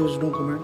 there is no comment.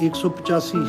185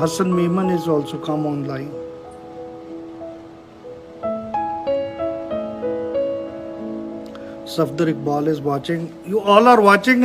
Hassan Meiman is also come online. Safdar Iqbal is watching. You all are watching.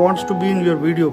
wants to be in your video.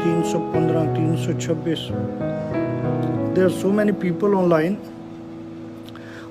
315 326. There are so many people online.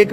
1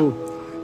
2.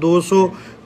200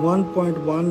1.1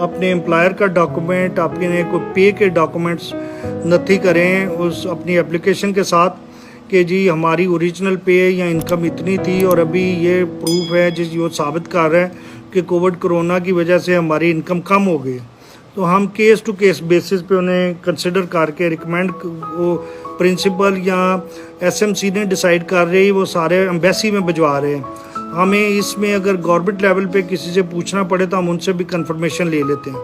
اپنے employer کا document, اپنے کوئی پے کے documents نتھی کریں اس اپنی application کے ساتھ کہ جی ہماری اوریجنل پے یا انکم اتنی تھی اور ابھی یہ پروف ہے جس وہ ثابت کر رہا ہے کہ کووڈ کرونا کی وجہ سے ہماری انکم کم ہو گئی. تو ہم کیس ٹو کیس بیسس پہ انہیں کنسیڈر کر کے ریکمینڈ وہ پرنسپل یا ایس ایم سی نے ڈیسائیڈ کر رہی وہ سارے ایمبیسی میں بھجوا رہے ہیں. ہمیں اس میں اگر گورنمنٹ لیول پہ کسی سے پوچھنا پڑے تو ہم ان سے بھی کنفرمیشن لے لیتے ہیں.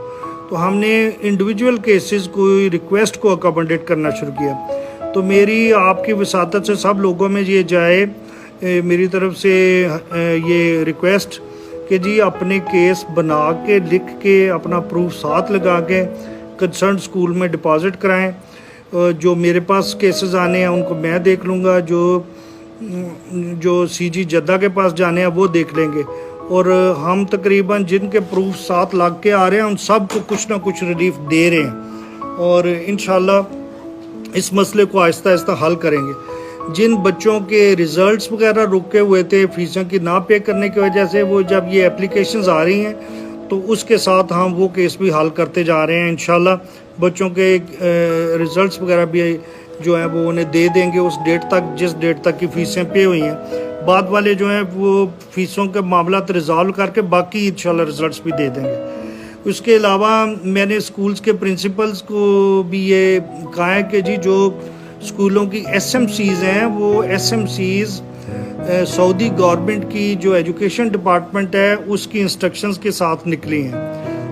تو ہم نے انڈیویجول کیسز کو ریکویسٹ کو اکاموڈیٹ کرنا شروع کیا. تو میری آپ کی وساطت سے سب لوگوں میں یہ جائے میری طرف سے یہ ریکویسٹ کہ جی اپنے کیس بنا کے لکھ کے اپنا پروف ساتھ لگا کے کنسرن اسکول میں ڈپازٹ کرائیں. جو میرے پاس کیسز آنے ہیں ان کو میں دیکھ لوں گا، جو سی جی جدہ کے پاس جانے ہیں وہ دیکھ لیں گے، اور ہم تقریباً جن کے پروف ساتھ لگ کے آ رہے ہیں ان سب کو کچھ نہ کچھ ریلیف دے رہے ہیں، اور انشاءاللہ اس مسئلے کو آہستہ آہستہ حل کریں گے. جن بچوں کے ریزلٹس وغیرہ رکے ہوئے تھے فیسوں کی نہ پے کرنے کی وجہ سے، وہ جب یہ اپلیکیشنز آ رہی ہیں تو اس کے ساتھ ہم وہ کیس بھی حل کرتے جا رہے ہیں. انشاءاللہ بچوں کے ریزلٹس وغیرہ بھی جو ہیں وہ انہیں دے دیں گے اس ڈیٹ تک جس ڈیٹ تک کی فیسیں پے ہوئی ہیں. بعد والے جو ہیں وہ فیسوں کے معاملات ریزالو کر کے باقی انشاءاللہ ریزلٹس بھی دے دیں گے. اس کے علاوہ میں نے اسکولز کے پرنسپلز کو بھی یہ کہا ہے کہ جی جو اسکولوں کی ایس ایم سیز ہیں وہ ایس ایم سیز سعودی گورنمنٹ کی جو ایجوکیشن ڈپارٹمنٹ ہے اس کی انسٹرکشنز کے ساتھ نکلی ہیں،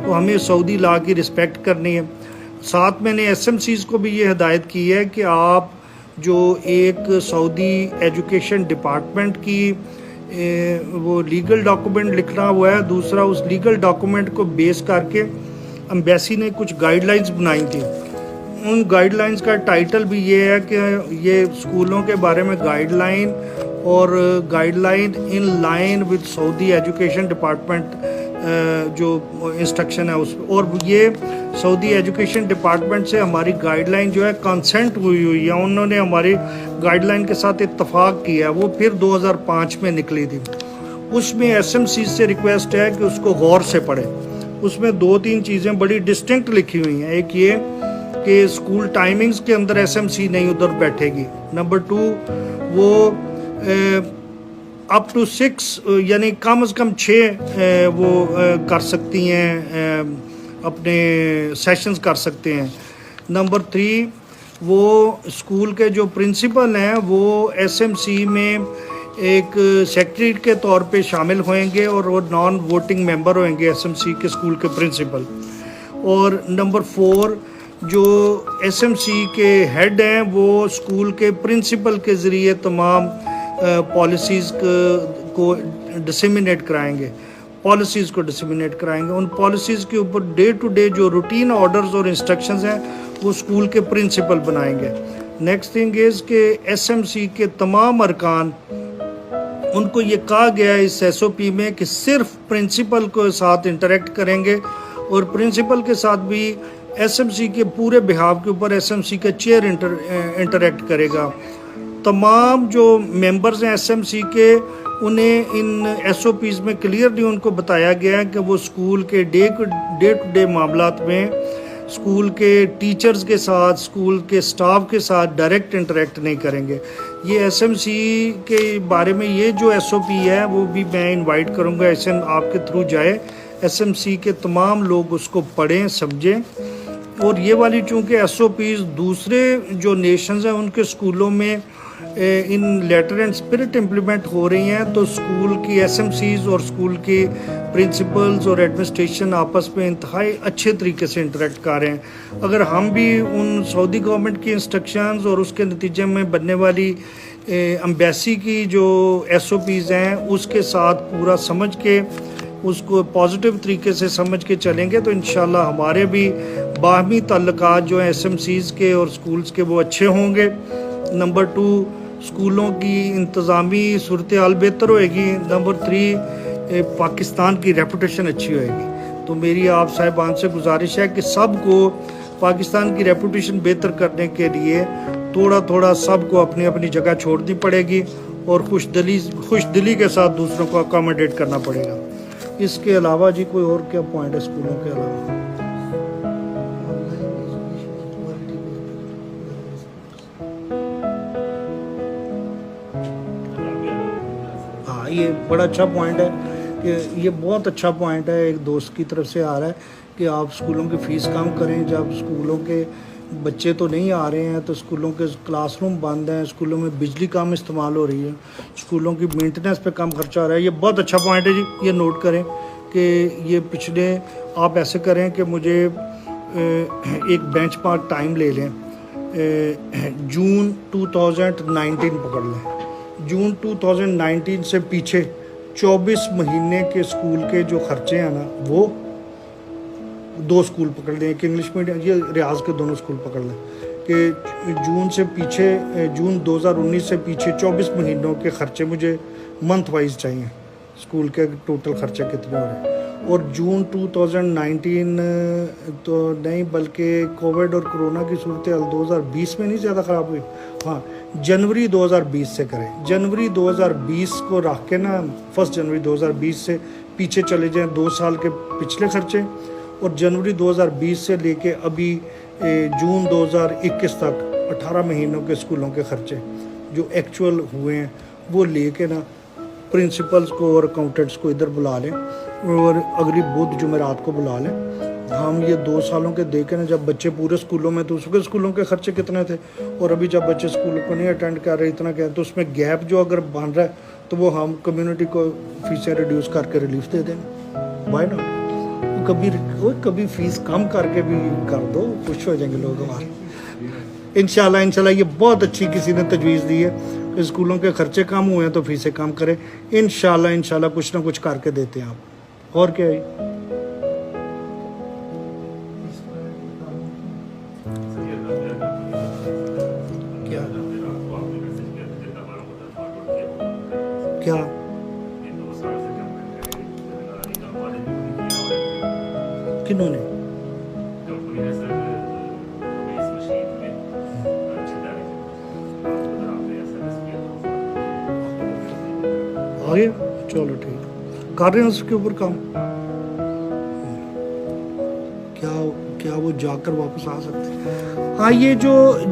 تو ہمیں سعودی لا کی رسپیکٹ کرنی ہے. ساتھ میں نے ایس ایم سیز کو بھی یہ ہدایت کی ہے کہ آپ جو ایک سعودی ایجوکیشن ڈپارٹمنٹ کی وہ لیگل ڈاکومنٹ لکھنا ہوا ہے، دوسرا اس لیگل ڈاکومنٹ کو بیس کر کے امبیسی نے کچھ گائیڈ لائنز بنائی تھیں. ان گائیڈ لائنز کا ٹائٹل بھی یہ ہے کہ یہ اسکولوں کے بارے میں گائیڈ لائن اور guide line in line with Saudi education department جو انسٹرکشن ہے اس، اور یہ سعودی ایجوکیشن ڈپارٹمنٹ سے ہماری گائیڈ لائن جو ہے کنسنٹ ہوئی ہے، انہوں نے ہماری گائیڈ لائن کے ساتھ اتفاق کیا ہے، وہ پھر 2005 میں نکلی تھی. اس میں ایس ایم سی سے ریکویسٹ ہے کہ اس کو غور سے پڑھیں. اس میں 2-3 چیزیں بڑی ڈسٹنکٹ لکھی ہوئی ہیں. ایک یہ کہ اسکول ٹائمنگز کے اندر ایس ایم سی نہیں ادھر بیٹھے گی. نمبر 2 وہ اپ ٹو 6 یعنی کم از کم 6 وہ کر سکتی ہیں، اپنے سیشنز کر سکتے ہیں. نمبر 3 وہ اسکول کے جو پرنسپل ہیں وہ ایس ایم سی میں ایک سیکرٹری کے طور پہ شامل ہوئیں گے اور وہ نان ووٹنگ ممبر ہوئیں گے ایس ایم سی کے اسکول کے پرنسپل. اور نمبر 4 جو ایس ایم سی کے ہیڈ ہیں وہ اسکول کے پرنسپل کے ذریعے تمام پالیسیز کو ڈسیمینیٹ کرائیں گے، ان پالیسیز کے اوپر ڈے ٹو ڈے جو روٹین آرڈرز اور انسٹرکشنز ہیں وہ اسکول کے پرنسپل بنائیں گے. نیکسٹ تھنگ از کہ ایس ایم سی کے تمام ارکان ان کو یہ کہا گیا ہے اس ایس او پی میں کہ صرف پرنسپل کے ساتھ انٹریکٹ کریں گے، اور پرنسپل کے ساتھ بھی ایس ایم سی کے پورے بہاو کے اوپر ایس ایم سی کا چیئر انٹریکٹ کرے گا. تمام جو ممبرز ہیں ایس ایم سی کے انہیں ان ایس او پیز میں کلیئرلی ان کو بتایا گیا ہے کہ وہ اسکول کے ڈے ٹو ڈے معاملات میں اسکول کے ٹیچرز کے ساتھ، اسکول کے سٹاف کے ساتھ ڈائریکٹ انٹریکٹ نہیں کریں گے. یہ ایس ایم سی کے بارے میں یہ جو ایس او پی ہے وہ بھی میں انوائٹ کروں گا ایس ایم آپ کے تھرو جائے، ایس ایم سی کے تمام لوگ اس کو پڑھیں سمجھیں. اور یہ والی چونکہ ایس او پیز دوسرے جو نیشنز ہیں ان کے اسکولوں میں ان لیٹر اینڈ اسپرٹ امپلیمنٹ ہو رہی ہیں، تو اسکول کی ایس ایم سیز اور اسکول کے پرنسپلز اور ایڈمنسٹریشن آپس میں انتہائی اچھے طریقے سے انٹریکٹ کر رہے ہیں. اگر ہم بھی ان سعودی گورنمنٹ کی انسٹرکشنز اور اس کے نتیجے میں بننے والی امبیسی کی جو ایس او پیز ہیں اس کے ساتھ پورا سمجھ کے اس کو پازیٹیو طریقے سے سمجھ کے چلیں گے تو انشاءاللہ ہمارے بھی باہمی تعلقات جو ہیں ایس ایم سیز کے اور اسکولز کے وہ اچھے ہوں گے. نمبر 2 اسکولوں کی انتظامی صورتحال بہتر ہوئے گی. نمبر 3 پاکستان کی ریپوٹیشن اچھی ہوئے گی. تو میری آپ صاحبان سے گزارش ہے کہ سب کو پاکستان کی ریپوٹیشن بہتر کرنے کے لیے تھوڑا سب کو اپنی اپنی جگہ چھوڑنی پڑے گی اور خوش دلی کے ساتھ دوسروں کو اکاموڈیٹ کرنا پڑے گا. اس کے علاوہ جی کوئی اور کیا پوائنٹ ہے اسکولوں کے علاوہ؟ ہاں یہ بڑا اچھا پوائنٹ ہے کہ یہ بہت اچھا پوائنٹ ہے، ایک دوست کی طرف سے آ رہا ہے کہ آپ اسکولوں کی فیس کم کریں. جب اسکولوں کے بچے تو نہیں آ رہے ہیں تو اسکولوں کے کلاس روم بند ہیں، اسکولوں میں بجلی کم استعمال ہو رہی ہے، اسکولوں کی مینٹننس پہ کم خرچہ آ رہا ہے. یہ بہت اچھا پوائنٹ ہے جی، یہ نوٹ کریں کہ یہ پچھلے آپ ایسے کریں کہ مجھے ایک بینچ مارک ٹائم لے لیں، جون 2019 پکڑ لیں. جون 2019 سے پیچھے 24 مہینے کے اسکول کے جو خرچے ہیں نا وہ 2 اسکول پکڑ لیں، ایک انگلش میڈیم، یہ ریاض کے دونوں اسکول پکڑ لیں کہ جون سے پیچھے، جون 2019 سے پیچھے 24 مہینوں کے خرچے مجھے منتھ وائز چاہیے، اسکول کے ٹوٹل خرچے کتنے ہو رہے ہیں. اور جون 2019 تو نہیں بلکہ کووڈ اور کرونا کی صورتحال 2020 میں نہیں زیادہ خراب ہوئی، ہاں جنوری 2020 سے کریں. جنوری 2020 کو رکھ کے نا 1 جنوری 2020 سے پیچھے چلے جائیں 2 سال کے پچھلے خرچے، اور جنوری 2020 سے لے کے ابھی جون 2021 تک 18 مہینوں کے اسکولوں کے خرچے جو ایکچول ہوئے ہیں وہ لے کے نا پرنسپلز کو اور اکاؤنٹنٹس کو ادھر بلا لیں اور اگلی بدھ جمعرات کو بلا لیں. ہم یہ 2 سالوں کے دیکھیں نا، جب بچے پورے اسکولوں میں تو اس کے اسکولوں کے خرچے کتنے تھے، اور ابھی جب بچے اسکولوں کو نہیں اٹینڈ کر رہے اتنا کیا، تو اس میں گیپ جو اگر بن رہا ہے تو وہ ہم کمیونٹی کو فیسیں ریڈیوس کر کے ریلیف دے دیں. Why not? کبھی فیس کم کر کے بھی کر دو، خوش ہو جائیں گے لوگ ہمارے. انشاءاللہ یہ بہت اچھی کسی نے تجویز دی ہے کہ اسکولوں کے خرچے کم ہوئے ہیں تو فیسیں کم کریں. انشاءاللہ کچھ نہ کچھ کر کے دیتے ہیں آپ. اور کیا ہے کیا کنہوں نے آگے چلو ٹھیک کر رہے ہیں اس کے اوپر کام. کیا وہ جا کر واپس آ سکتے ہیں؟ ہاں یہ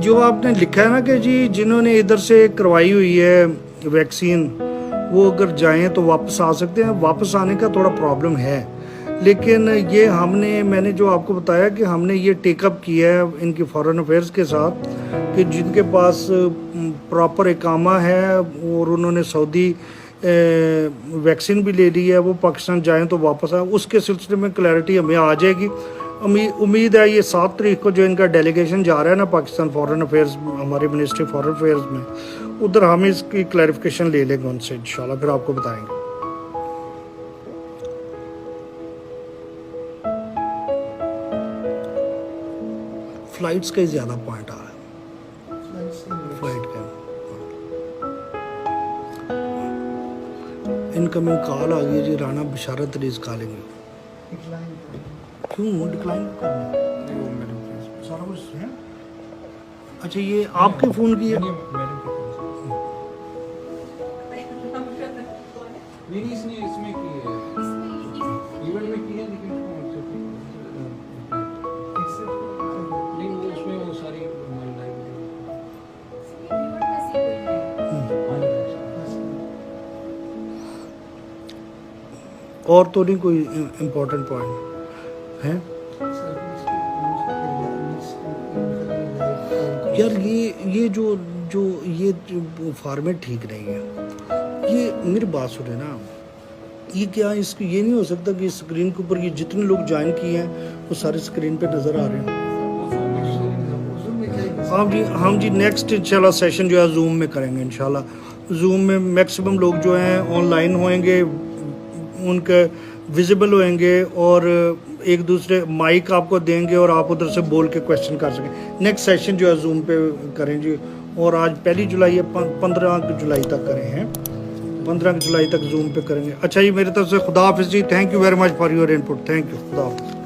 جو آپ نے لکھا ہے نا کہ جی جنہوں نے ادھر سے کروائی ہوئی ہے ویکسین وہ اگر جائیں تو واپس آ سکتے ہیں. واپس آنے کا تھوڑا پرابلم ہے، لیکن یہ میں نے جو آپ کو بتایا کہ ہم نے یہ ٹیک اپ کیا ہے ان کی فارن افیئرس کے ساتھ کہ جن کے پاس پراپر اقامہ ہے اور انہوں نے سعودی ویکسین بھی لے لی ہے، وہ پاکستان جائیں تو واپس آئیں. اس کے سلسلے میں کلیئرٹی ہمیں آ جائے گی. امید ہے یہ 7 تاریخ کو جو ان کا ڈیلیگیشن جا رہا ہے نا پاکستان فارن افیئرز، ہماری منسٹری فارن افیئرز میں، ادھر ہم اس کی کلیریفیکیشن لے لیں گے ان سے انشاءاللہ، پھر آپ کو بتائیں گے. فلائٹس کا ہی زیادہ پوائنٹ آ رہا ہے، فلائٹ کا انکمنگ کال آ گئی جی. رانا بشارت علیز کالنگ. کیوں ڈکلائن کرنا سارا کچھ ہے؟ اچھا یہ آپ کے فون کی ہے؟ اور تو نہیں کوئی امپورٹنٹ پوائنٹ ہے یار؟ یہ جو یہ فارمیٹ ٹھیک نہیں ہے. یہ میری بات سنیں نا، یہ کیا اس کی یہ نہیں ہو سکتا کہ اسکرین کے اوپر یہ جتنے لوگ جوائن کیے ہیں وہ سارے اسکرین پہ نظر آ رہے ہیں. ہم جی نیکسٹ انشاءاللہ سیشن جو ہے زوم میں کریں گے انشاءاللہ. زوم میں میکسیمم لوگ جو ہیں آن لائن ہوئیں گے، ان کے ویزیبل ہوئیں گے اور ایک دوسرے مائک آپ کو دیں گے اور آپ ادھر سے بول کے کویشچن کر سکیں. نیکسٹ سیشن جو ہے زوم پہ کریں جی. اور آج 1 جولائی ہے، 15 جولائی تک کریں ہیں، 15 جولائی تک زوم پہ کریں گے. اچھا جی میری طرف سے خدا حافظ جی. Thank you very much for your input. Thank you. خدا حافظ.